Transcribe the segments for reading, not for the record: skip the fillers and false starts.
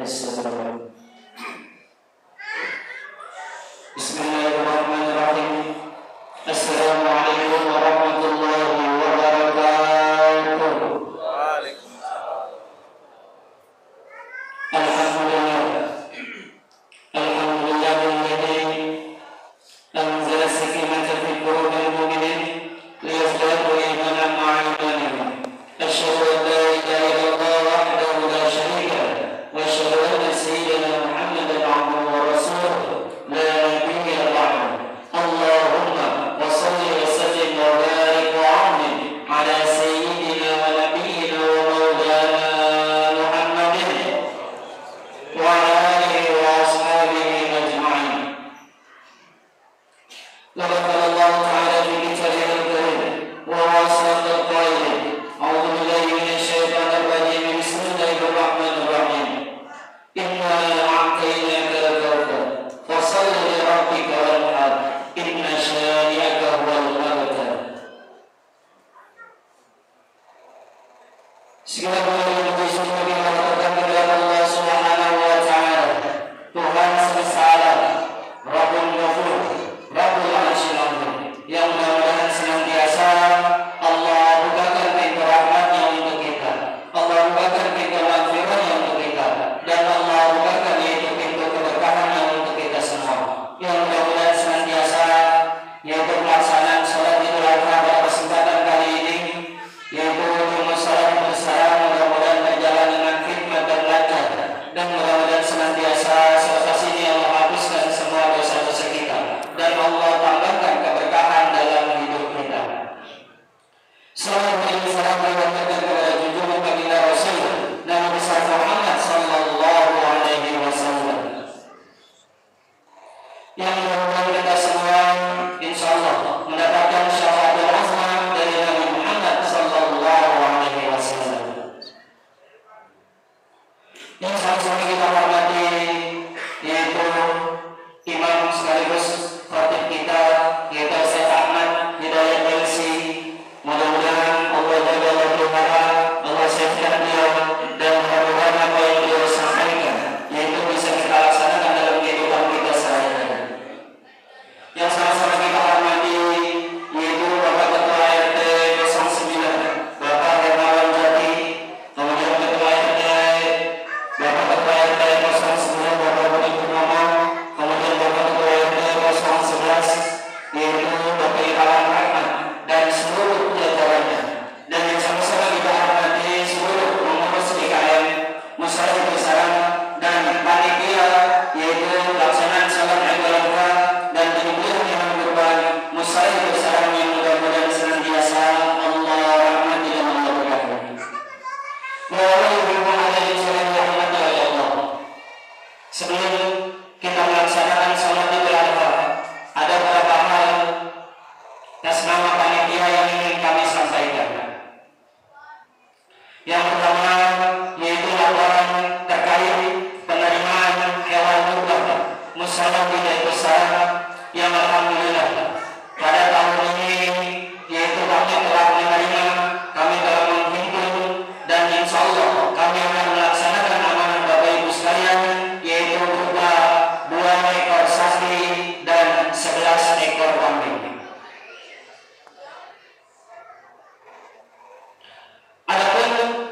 السلام. بسم الله الرحمن الرحيم. السلام عليكم ورحمة الله وبركاته. Waalaikumsalam. Alhamdulillah. Alhamdulillahilladzi anzala sakinata fi qulubil mu'minin liyazdadu imanan ma'a imanihim. Asyhadu an la ilaha illallah wahdahu la syarika lah wa asyhadu anna sayyidina Muhammadan 'abduhu wa rasuluh la nabiyya ba'dahu. Allahumma wa shalli wa sallim wa barik wa 'azzim 'ala sayyidina wa nabiyyina wa maulana Muhammadin wa 'ala alihi wa ashabihi ajma'in. Laqad qala Allah ta'ala fi kitabihil karim wa huwa asdaqul qailin. A'udzu billahi minasy syaithanir rajim. Bismillahir rahmanir rahim. Inna a'tainaka al-kautsar fashalli li rabbika wanhar. Inna syani'aka huwal abtar. Segala puji dan puji semua dihormatkan kepada Allah Subhanahu wa taala, Tuhan semesta alam, Rabbul Ghafur, Rabbul Arsyil Azim, yang mudah-mudahan senantiasa Allah bukakan pintu rahmat-Nya untuk kita, Allah bukakan pintu maghfirah-Nya untuk kita, dan Allah bukakan yaitu pintu keberkahan-Nya untuk kita semua. Yang mudah-mudahan senantiasa yaitu pelaksanaan salat Idul Adha pada kesempatan kali ini, yaitu cuma salat bersama, mudah-mudahan berjalan dengan khidmat dan lancar, dan mudah-mudahan senantiasa selepas ini Allah hapuskan semua dosa-dosa kita dan Allah tambahkan keberkahan dalam hidup kita. Salawat dan salam dihormatkan kepada junjungan baginda Rasul Nabi besar Muhammad sallallahu alaihi wasallam, yang mudah-mudahan kita semua insyaallah mendapatkan syafaatul azam dari Nabi Muhammad sallallahu alaihi wasallam. Yang sama-sama kita hormati yaitu imam sekaligus khatib kita, yaitu Syekh Ahmad Hidayat Elsi. Mudah-mudahan Allah jaga wa pelihara, Allah sehatkan beliau, dan mudah-mudahan apa yang beliau sampaikan yaitu bisa kita laksanakan dalam kehidupan kita sehari-hari. Yang sama-sama kita hormati yaitu Bapak Ketua RT 09 Bapak Hermawan Jati, kemudian Ketua RT Bapak Ketua RT 09 Bapak Budi Purnomo, kemudian Bapak Ketua RT 011 yaitu Bapak Irawan Rahmat dan seluruh jajarannya. Dan yang sama-sama kita hormati seluruh pengurus IKM, Musyawarah Bersama dan panitia yaitu pelaksanaan salat Idul Adha dan penyembelihan hewan kurban Musyawarah Bersama yang mudah-mudahan senantiasa Allah rahmati dan Allah berkati. Sebelum kita melaksanakan salat Idul Adha, ada beberapa hal atas nama panitia yang ingin kami sampaikan. Yang pertama yaitu laporan terkait penerimaan hewan kurban Musyawarah Bidai Besar yang alhamdulillah pada tahun ini yaitu kami telah menerima, kami telah menghimpun, dan insya Allah kami akan melaksanakan amanah Bapak Ibu sekalian, yaitu berupa 2 ekor sapi dan 11 ekor kambing. Adapun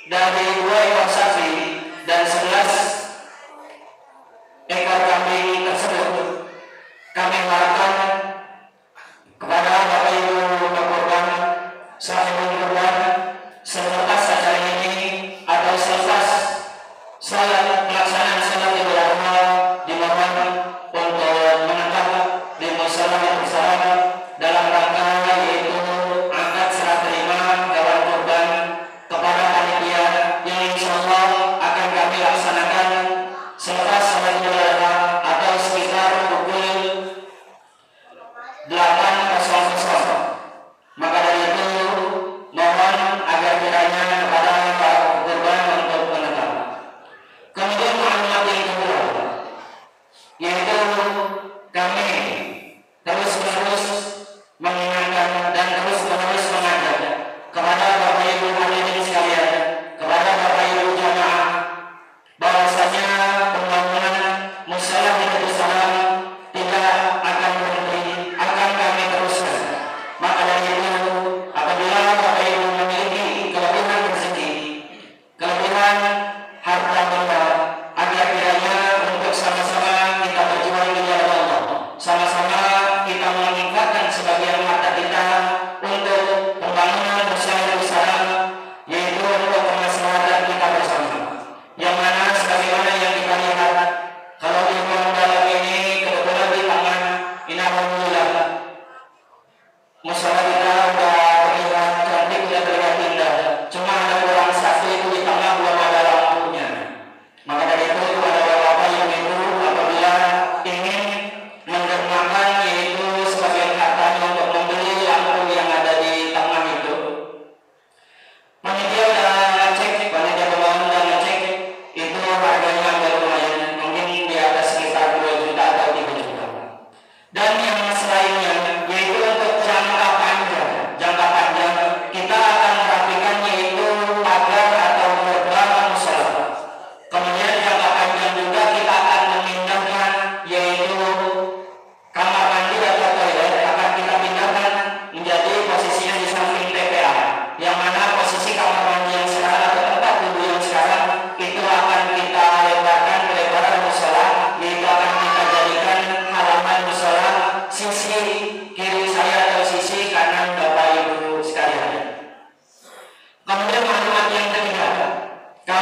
dari 2 ekor sapi dan 11 ekor kambing tersebut, kami harapkan kepada Bapak Ibu pekorban, sahibul kurban, selepas acara ini atau selepas salat pelaksanaan salat Idul Adha dimohon untuk menetap di musyawarah bersama dalam rangka yaitu angkat serah terima hewan kurban kepada panitia yang insya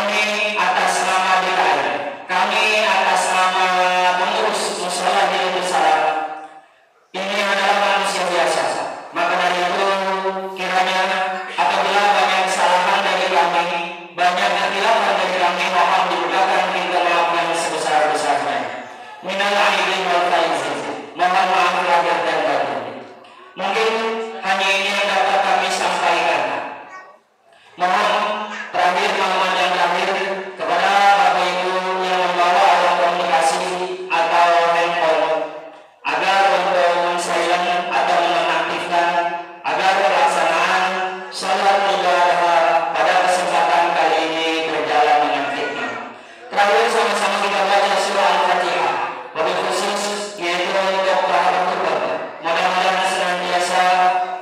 kami atas nama DKI, kami atas nama pengurus musola Hidayah Salam, ini adalah manusia biasa. Maka dari itu kiranya apabila banyak kesalahan dari kami, banyak ketilapan dari kami, mohon dimudahkan kita maafkan sebesar-besarnya. Minal aidin wal faizin. Mohon maaf lahir dan batin. Mungkin hanya ini yang dapat kami sampaikan. Mohon terakhir Muhammad yang terakhir kepada Bapak Ibu yang membawa alat komunikasi atau handphone agar untuk men-silent atau menonaktifkan agar pelaksanaan sholat Idul Adha pada kesempatan kali ini berjalan dengan hikmah. Terakhir sama-sama kita baca surah Al-Fatihah, wabil khusus yaitu untuk para penutup. Mudah-mudahan senantiasa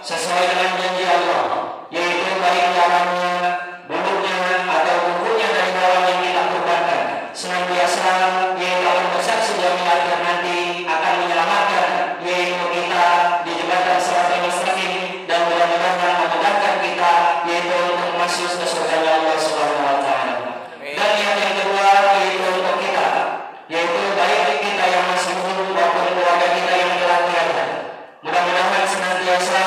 sesuai dengan janji Allah, yaitu baik jalannya, bentuknya atau bukunya dari bawah yang kita kurbankan, senantiasa yaitu akan bersaksi di akhir nanti akan menyelamatkan yaitu kita di jembatan Siratal Mustaqim, dan mudah-mudahan memudahkan kita yaitu untuk masuk ke surga Allah Subhanahu wa taala. Dan yang kedua yaitu untuk kita, yaitu baik kita yang masih hidup maupun keluarga kita yang telah tiada. Mudah-mudahan senantiasa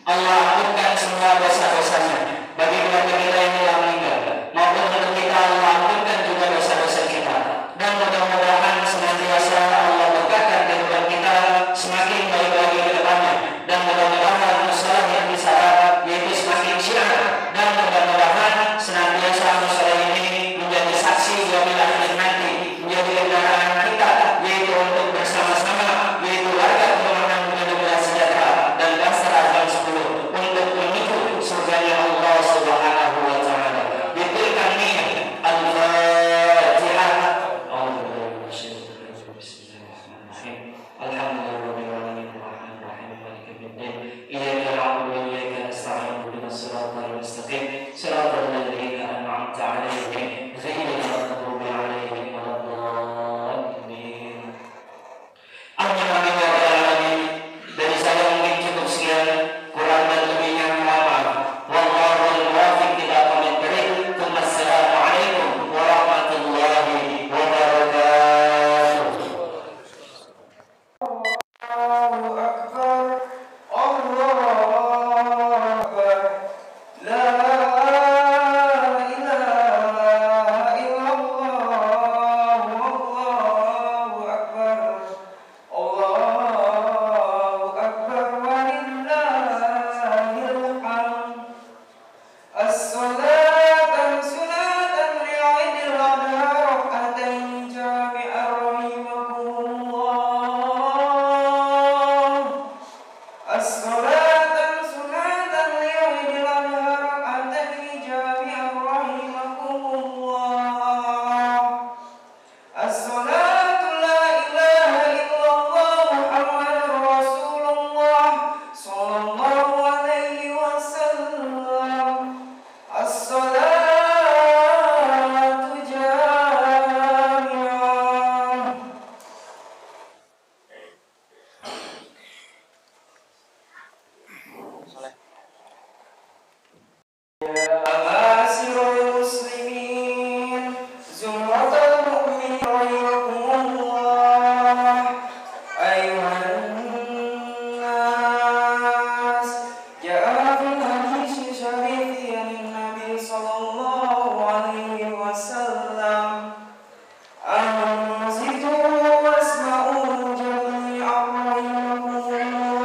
Allah ampunkan semua dosa-dosanya bagi keluarga kita yang telah meninggal, maupun untuk kita Allah ampunkan juga dosa-dosa kita. Dan mudah-mudahan senantiasa Allah berkatkan kehidupan kita semakin baik lagi ke depannya. Dan mudah-mudahan musola yang disarap yaitu semakin syiar. Dan mudah-mudahan senantiasa musola ini menjadi saksi yaumil akhir nanti, menjadi kendaraan kita yaitu untuk bersama-sama yaitu warga perumahan mudah-mudahan sejahtera dan bangsa Azam 10 untuk menuju surganya Allah Subhanahu wa taala. Ditilkan niat Al-Fatihah. Alhamdulillahirabbil alamin arrahmanir rahim maliki yaumiddin iyyaka na'budu wa iyyaka nasta'in ihdinas siratal mustaqim siratal ladzina an'amta 'alaihim ghairil maghdubi 'alaihim waladdallin. Amin. Dari saya mungkin cukup sekian, kurang dan lebihnya mohon maaf. Wallahul muwaffiq ila aqwamit thariq. Wassalamualaikum warahmatullahi wabarakatuh. Allahu Akbar, Allahu Akbar, la ilaha illallah, Allahu Akbar, Allahu Akbar, walillahil hamd. As-salatan li'idil adha rak'atain jami'an rahimakumullah. As-salatan li'idil adha rak'atain jami'an rahimakumullah. As-salatu la ilaha illallah Muhammadur Rasulullah sallallahu alaihi wasallam. As-salatu jami'ah. Ma'asyiral muslimin, zumratal mu'minin rahimakumullah. Ayuhan nas, ja'a fil hadits syarif an Nabi sallallahu alaihi wasallam, ansitu wasma'u jami'an rahimakumullah.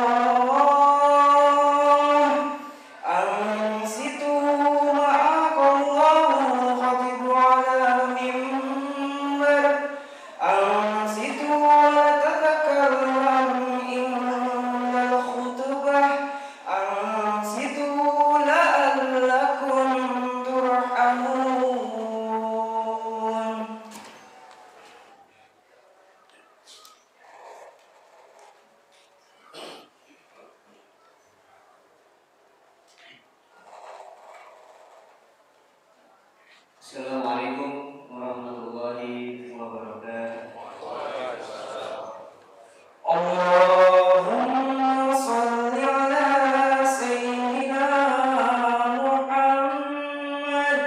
Ansitu ma'akallahu khatibu ala mimbar. Ansitu wa tadhakkaran innal khutbah. Ansitu la'allakum turhamun. Assalamualaikum warahmatullahi wabarakatuh. Allahumma shalli ala sayyidina Muhammad.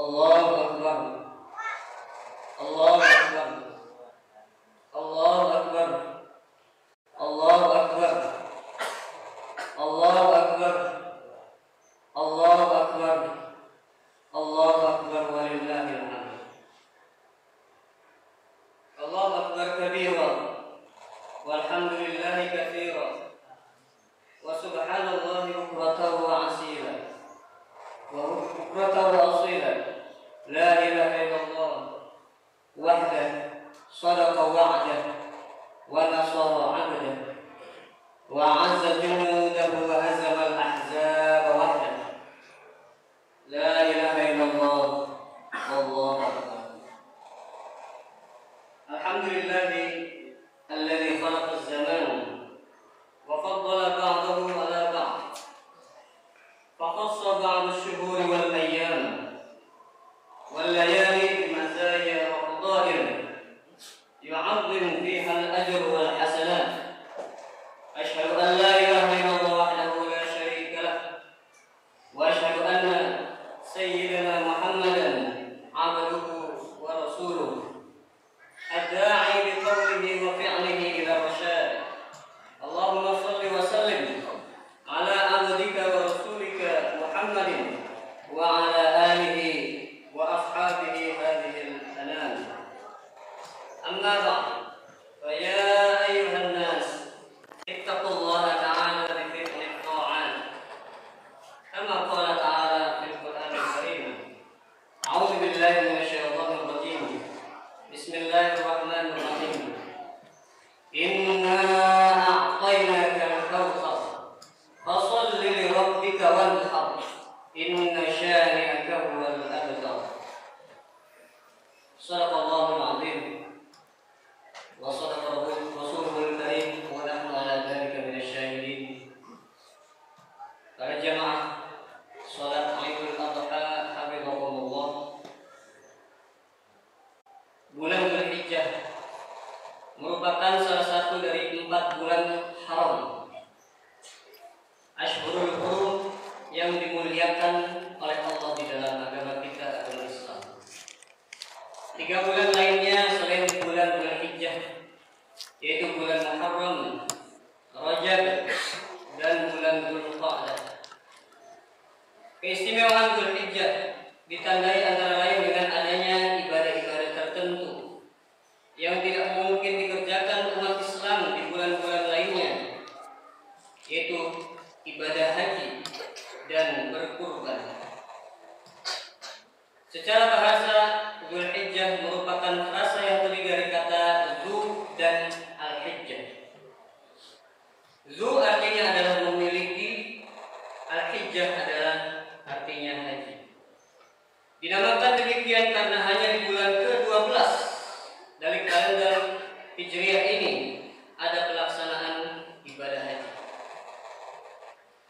Allahu Akbar. Allahu Akbar. Allahu Akbar. Allahu Akbar. Allahu Akbar. Allahu Akbar. Allahu Akbar walillahil hamd. Allahu Akbar kabira walhamdulillahi katsira wa subhanallahi bukratan wa asila wa bukratan wa asila la ilaha illallah wahdahu sadaqa wa'dah wa nasara 'abdah wa 'azza junudahu wa hazama al-ahzaba wahdah la ilaha illallah wallahu akbar. Alhamdulillahi alladzi khalaqa az-zaman wa faddala ba'dahu 'ala ba'd fa khassa ba'd ash-shuhuri wal ayyam wal layali bi mazaya wa fadail yu'azzim fiha al-ajr wal hasanat. Ashhadu an la ilaha illallah wahdahu la sharika lah wa ashhadu anna sayyidina Muhammadan 'abduhu wa rasuluhu الداعي بقوله وفعله إلى الرشاد. اللهم صل وسلم على عبدك ورسولك محمد وعلى آله وأصحابه هذه الأنام. أما بعد فيا أيها الناس اتقوا الله تعالى بفعل الطاعات كما قال تعالى في القرآن الكريم. أعوذ بالله من الشيطان الرجيم. بسم الله الرحمن الرحيم. إنا أعطيناك الكوثر فصل لربك وانحر إن شانئك هو الأبتر. صدق الله العظيم وصدق رسوله الكريم ونحن على ذلك من الشاهدين. Para jamaah salat Idul Adha hafizakumullah. Bulan Dzulhijjah merupakan salah satu dari 4 bulan haram, Ashhurul Hurum, yang dimuliakan oleh Allah di dalam agama kita, agama Islam. 3 bulan lainnya selain bulan Dzulhijjah, yaitu bulan Muharram, Rajab, dan bulan Dzulqa'dah. Keistimewaan Dzulhijjah ditandai antara lain dengan adanya ibadah-ibadah tertentu yang tidak mungkin dikerjakan umat Islam di bulan-bulan lainnya, yaitu ibadah haji dan berkurban. Secara bahasa, Dzulhijjah merupakan frasa yang terdiri dari kata Dzu dan Al-Hijjah. Dzu artinya adalah memiliki, Al-Hijjah adalah artinya haji. Dinamakan demikian karena hanya di bulan ke-12 dari kalender Hijriah ini ada pelaksanaan ibadah haji.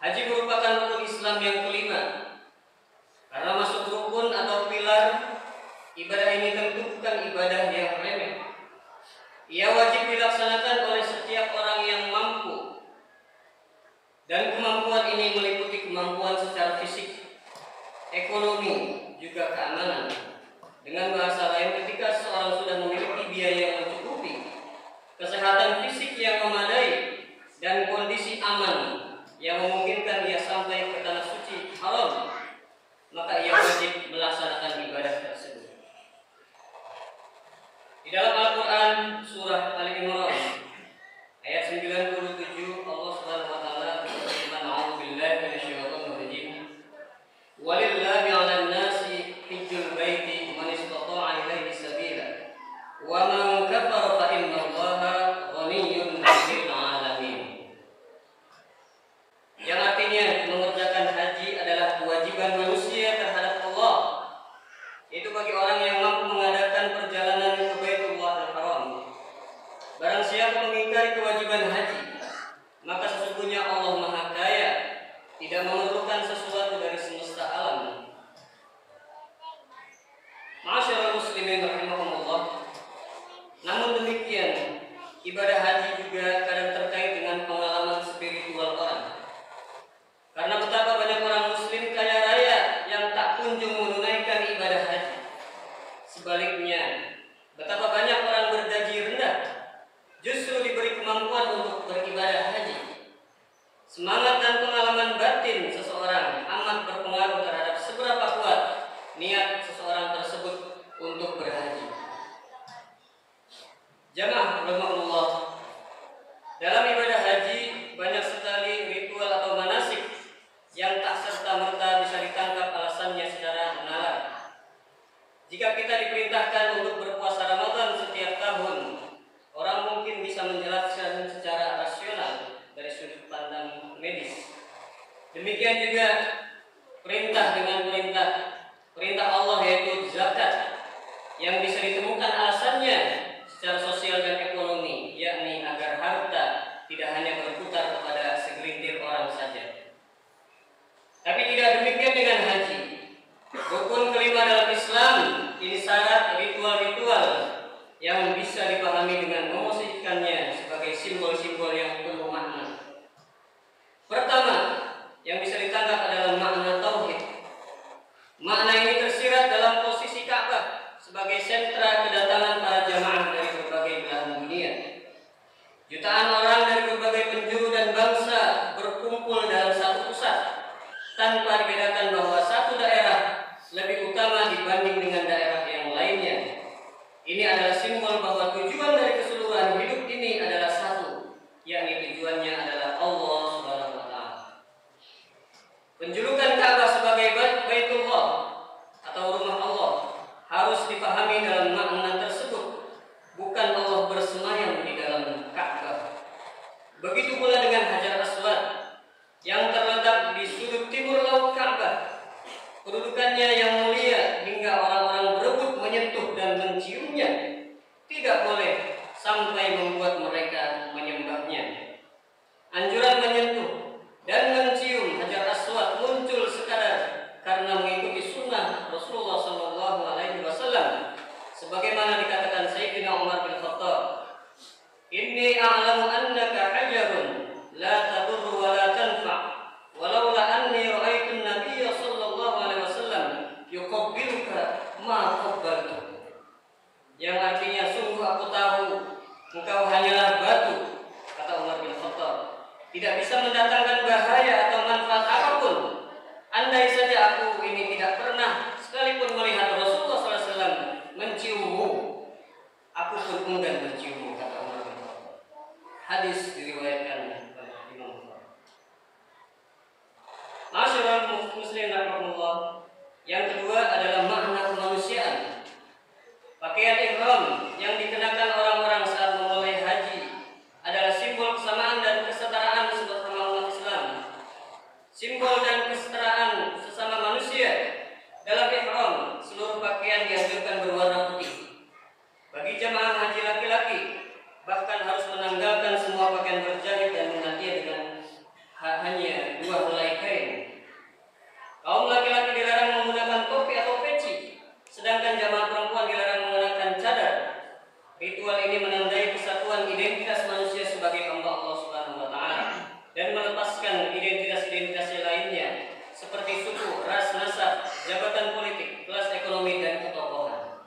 Haji merupakan rukun Islam yang kelima. Karena masuk rukun atau pilar, ibadah ini tentu bukan ibadah yang remeh. Ia wajib dilaksanakan oleh setiap orang yang mampu. Dan kemampuan ini meliputi kemampuan secara fisik, ekonomi, juga keamanan. Dengan bahasa lain, ketika seorang sudah memiliki biaya yang mencukupi, kesehatan fisik yang memadai, dan kondisi aman yang memungkinkan ia sampai ke tanah suci haram, maka ia wajib melaksanakan ibadah tersebut. Di dalam Al-Quran surah Al-Imran ayat 97, Allah Subhanahu wa taala berfirman, "A'udzubillahi minasyaitonir rajim. Walillahi 'alan nasi hajjul baiti man istata'a ilaihi sabila. Wa man kafara fa innallaha ghaniyyun 'anil 'alamin." Yang artinya mengerjakan haji adalah kewajiban manusia terhadap Allah, yaitu bagi orang yang mampu mengadakan perjalanan ke Baitullahil Haram. Barang siapa mengingkari kewajiban haji, maka sesungguhnya Allah Maha Kaya, tidak memerlukan sesuatu dari semesta alam. Ma'asyiral muslimin rahimahumullah. Namun demikian, ibadah haji juga kadang terkait dengan pengalaman spiritual orang. Karena betapa banyak orang muslim kaya raya yang tak kunjung menunaikan ibadah Semangat dan pengalaman batin seseorang amat berpengaruh terhadap seberapa kuat niat seseorang tersebut untuk berhaji. Jamaah rahimahullah, dalam ibadah haji banyak sekali ritual atau manasik yang tak serta-merta bisa ditangkap alasannya secara nalar. Jika kita diperintahkan untuk berpuasa Ramadan setiap tahun, orang mungkin bisa menjelaskan secara rasional dari sudut pandang medis. Demikian juga perintah dengan perintah Allah yaitu zakat yang bisa ditemukan alasannya secara sosial dan ekonomi, yakni agar harta tidak hanya berputar kepada segelintir orang saja. Tapi tidak demikian dengan haji. Rukun kelima dalam Islam ini syarat ritual-ritual yang bisa dipahami dengan memosisikannya sebagai simbol-simbol yang penuh makna. Pertama, yang bisa ditangkap adalah makna tauhid. Makna ini tersirat dalam posisi Ka'bah sebagai sentra kedatangan para jamaah dari berbagai belahan dunia. Jutaan orang dari berbagai penjuru dan bangsa berkumpul dalam satu pusat, tanpa dibedakan bahwa satu daerah lebih utama dibanding dengan daerah yang lainnya. Ini adalah simbol bahwa tujuan dari keseluruhan hidup ini adalah satu, yakni tujuannya adalah Allah Subhanahu wa Ta'ala. Penjulukan Ka'bah sebagai Baitullah atau rumah Allah harus dipahami dalam makna tersebut, bukan Allah bersemayam di dalam Ka'bah. Begitu pula dengan Hajar Aswad yang terletak di sudut timur laut Ka'bah. Kedudukannya yang mulia hingga orang-orang berebut menyentuh dan menciumnya, tidak boleh sampai membuat mereka menyembahnya. Anjuran menyentuh dan mencium Hajar Aswad muncul sekadar karena mengikuti sunnah Rasulullah SAW, sebagaimana dikatakan Sayyidina Umar bin Khattab, "Inni a'lamu annaka hajarun la tadurru wa la tanfa', walaula anni ra'aitu an-nabiyya sallallahu alaihi wasallam yuqabbiluka ma qabbaltu." Yang artinya, sungguh aku tahu engkau hanyalah batu, kata Umar bin Khattab, tidak bisa mendatangkan bahaya atau manfaat apapun. Andai saja aku ini tidak pernah sekalipun melihat Rasulullah SAW menciummu, aku pun enggan menciummu, kata Umar bin Khattab. Hadis diriwayatkan oleh Imam Bukhari. Masyarul muslimin rahimahullah, yang kedua adalah makna kemanusiaan. Pakaian ihram yang dikenakan orang-orang saat memulai haji adalah simbol kesamaan dan kesetaraan sesama umat Islam. Simbol dan kesetaraan sesama manusia. Dalam ihram, seluruh pakaian dianjurkan berwarna putih. Bagi jamaah haji laki-laki, bahkan harus menanggalkan semua pakaian berjahit dan menggantinya dengan hanya dua helai kain. Kaum laki-laki dilarang menggunakan topi atau peci, sedangkan jamaah perempuan dilarang mengenakan cadar. Ritual ini menandai kesatuan identitas manusia sebagai hamba Allah Subhanahu wa Ta'ala dan melepaskan identitas-identitas lainnya seperti suku, ras, nasab, jabatan politik, kelas ekonomi, dan ketokohan.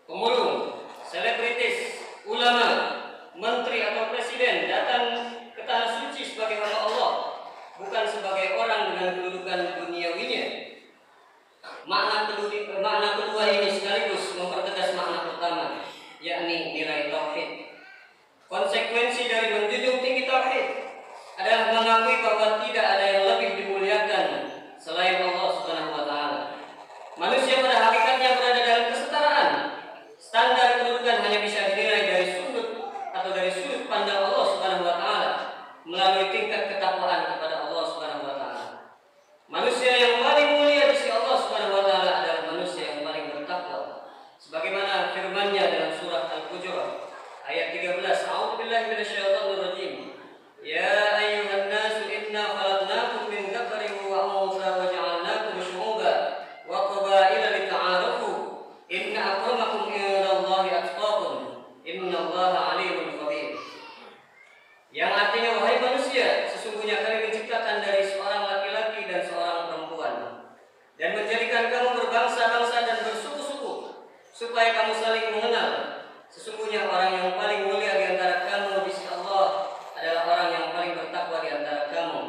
Pemulung, selebritis, ulama, menteri atau presiden datang ke tanah suci sebagai hamba Allah, bukan sebagai orang dengan kedudukan duniawinya. Makna kedua ini sekaligus mempertegas makna pertama, yakni nilai tauhid. Konsekuensi dari menjunjung tinggi tauhid adalah mengakui bahwa tidak ada yang lebih dimuliakan selain Allah Subhanahu wa Ta'ala. Manusia pada hakikatnya berada dalam kesetaraan. Standar kedudukan hanya bisa dinilai dari sudut pandang Allah Subhanahu wa Ta'ala melalui tingkat ketakwaan kepada Allah Subhanahu wa Ta'ala. Manusia yang paling mulia di sisi Allah Subhanahu wa Ta'ala adalah manusia yang paling bertakwa. Sebagaimana firman-Nya dalam surah Al-Hujurat ayat 13, A'udzubillahi minasyaitonir rajim. Ya ayyuhan nasu inna khalaqnakum min dzakarin wa untha wa ja'alnakum syu'uban wa qabaila lita'arafu. Inna akramakum indallahi atqakum. Innallaha 'alimun khabir. Yang artinya, wahai manusia, sesungguhnya kami menciptakan dari seorang laki-laki dan seorang perempuan dan menjadikan kamu berbangsa-bangsa dan bersuku-suku supaya kamu saling mengenal. Sesungguhnya orang yang paling mulia di antara kamu di sisi Allah adalah orang yang paling bertakwa di antara kamu.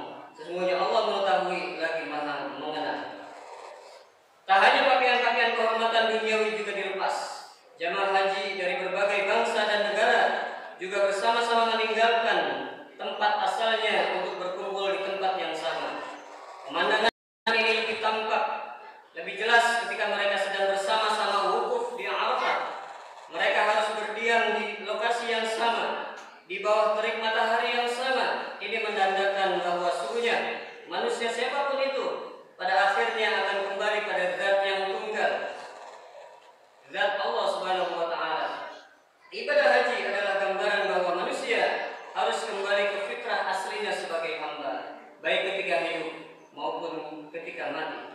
manusia siapapun itu pada akhirnya akan kembali pada zat yang tunggal, zat Allah Subhanahu wa taala. Ibadah haji adalah gambaran bahwa manusia harus kembali ke fitrah aslinya sebagai hamba, baik ketika hidup maupun ketika mati.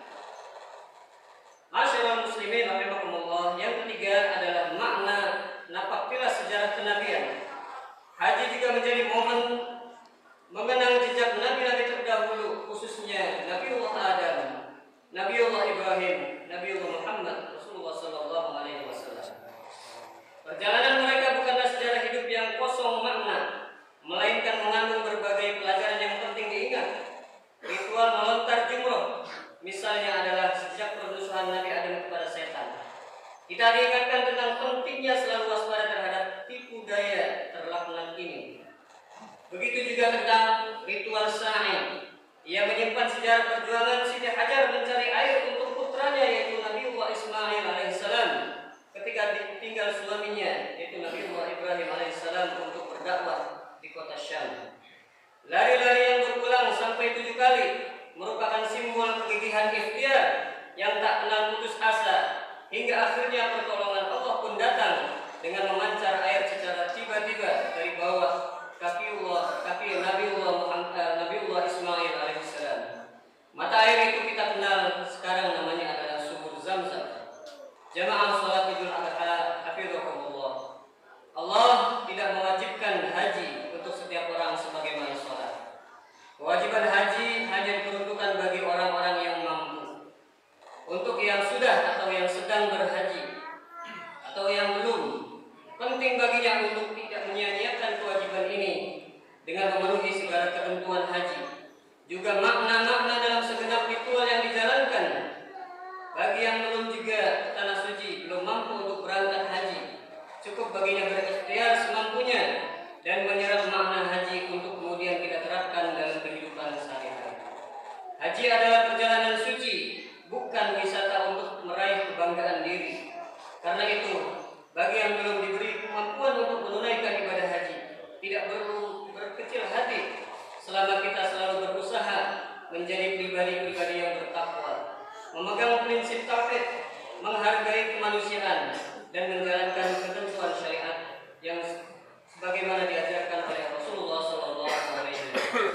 Masyaallah muslimin rahimakumullah, yang ketiga adalah makna napaktilah sejarah kenabian. Haji juga menjadi momen mengenang jejak nabi-nabi terdahulu, khususnya Nabiullah Adam, Nabiullah Ibrahim, Nabiullah Muhammad, Rasulullah sallallahu alaihi wasallam. Perjalanan mereka bukanlah sejarah hidup yang kosong makna, melainkan mengandung berbagai pelajaran yang penting diingat. Ritual melontar jumroh misalnya adalah sejak permusuhan Nabi Adam kepada setan. Kita diingatkan tentang pentingnya selalu waspada terhadap tipu daya terlaknat ini. Begitu juga tentang ritual sa'i. Ia menyimpan sejarah perjuangan Siti Hajar mencari air untuk putranya yaitu Nabiullah Ismail alaihissalam ketika ditinggal suaminya yaitu Nabiullah Ibrahim alaihissalam untuk berdakwah di kota Syam. Lari-lari yang berulang sampai 7 kali merupakan simbol kegigihan ikhtiar yang tak kenal putus asa, hingga akhirnya pertolongan Allah pun datang dengan memancar air secara tiba-tiba dari bawah kaki Nabiullah Ismail alaihissalam. Mata air itu kita kenal sekarang namanya adalah sumur Zamzam. Jamaah salat Idul Adha hafizakumullah. Allah tidak mewajibkan haji untuk setiap orang sebagaimana salat. Kewajiban haji hanya diperuntukkan bagi orang-orang yang mampu. Untuk yang sudah atau yang sedang berhaji atau yang belum, penting baginya untuk tidak menyia-nyiakan kewajiban ini dengan memenuhi segala ketentuan haji. Juga makna-makna dalam segenap ritual yang dijalankan. Bagi yang belum juga ke tanah suci, belum mampu untuk berangkat haji, cukup baginya berikhtiar semampunya dan menyerap makna haji untuk kemudian kita terapkan dalam kehidupan sehari-hari. Haji adalah perjalanan suci, bukan wisata untuk meraih kebanggaan diri. Karena itu, bagi yang belum diberi kemampuan untuk menunaikan ibadah haji, tidak perlu berkecil hati selama kita selalu berusaha menjadi pribadi-pribadi yang bertakwa, memegang prinsip tauhid, menghargai kemanusiaan, dan menjalankan ketentuan syariat yang sebagaimana diajarkan oleh Rasulullah sallallahu alaihi wasallam.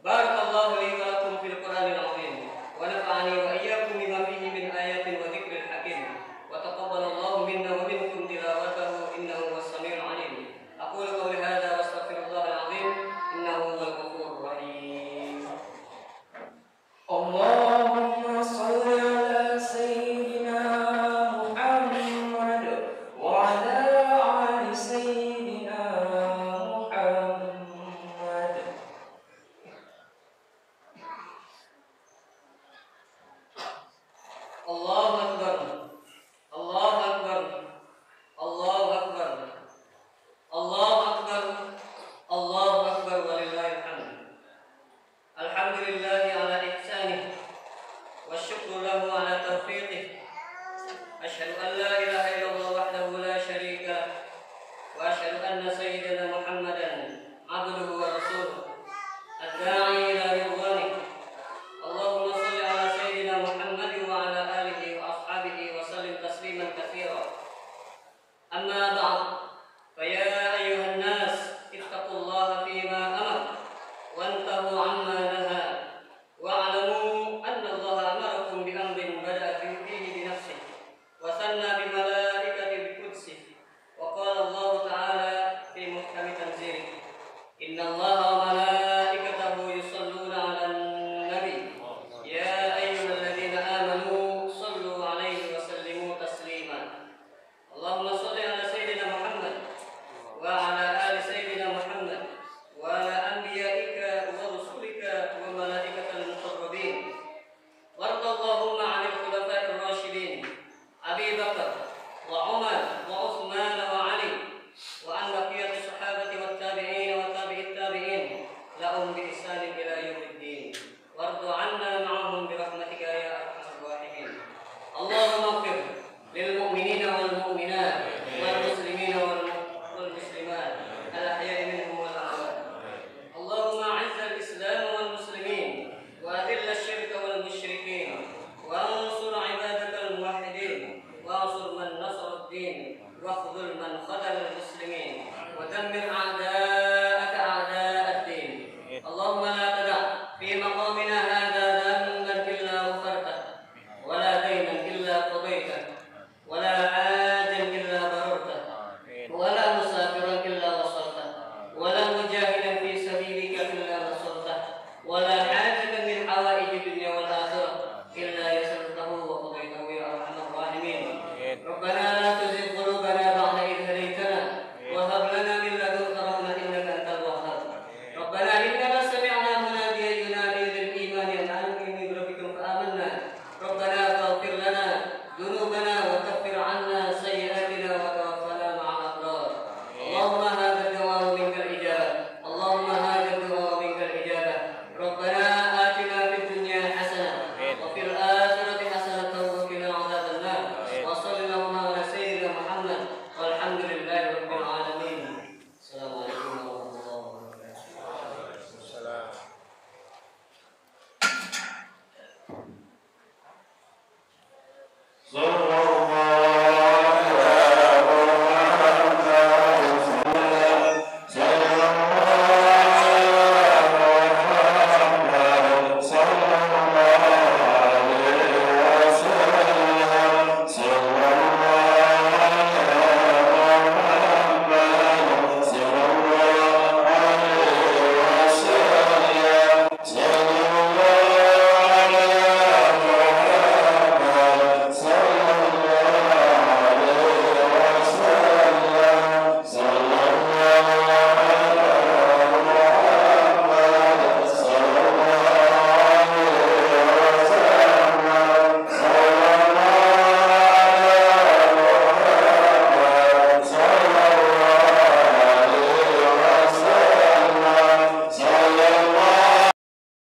Barakallahu li wa lakum fil Qur'anil azim wa nafa'ani wa iyyakum bima fihi min ayatin wa dzikril hakim wa taqabbalallahu minna wa minkum tilawatahu innahu was-sami'ul 'alim. Aqulu qawli hadza wa astaghfirullahal azim innahu huwal ghafurur rahim. Allahumma shalli ala sayyidina Muhammad wa ala ali sayyidina Muhammad. Allahu akbar. Allahu akbar. Allahu akbar. Allahu akbar. Allahu akbar walillahil hamd. Alhamdulillahi ala ihsanih wa syukru lahu ala taufiqih. Asyhadu an la ilaha illallah wahdahu la syarika lah wa asyhadu anna sayyidana Muhammadan abduhu wa rasuluh ad-da'i ila ridwanih. Allahumma shalli ala sayyidina Muhammad wa ala alihi wa ashabihi wa sallim tasliman katsira. Amma ba'd. Fa ya ayyuhan nas ittaqullaha fima amar وانتهوا عما نهى واعلموا أن الله أمركم بأمر بدأ فيه بنفسه وثنى بملائكته بقدسه وقال الله تعالى في محكم تنزيله إن الله وملائكته يصلون على النبي يا أيها الذين آمنوا صلوا عليه وسلموا تسليما اللهم صل على سيدنا محمد وعلى آل سيدنا محمد وعلى أنبيائك ورسلك وملائكة المقربين وارض اللهم عن الخلفاء الراشدين أبي بكر وعمر وعثمان وعلي وعن بقية الصحابة والتابعين وتابع التابعين لهم بإحسان إلى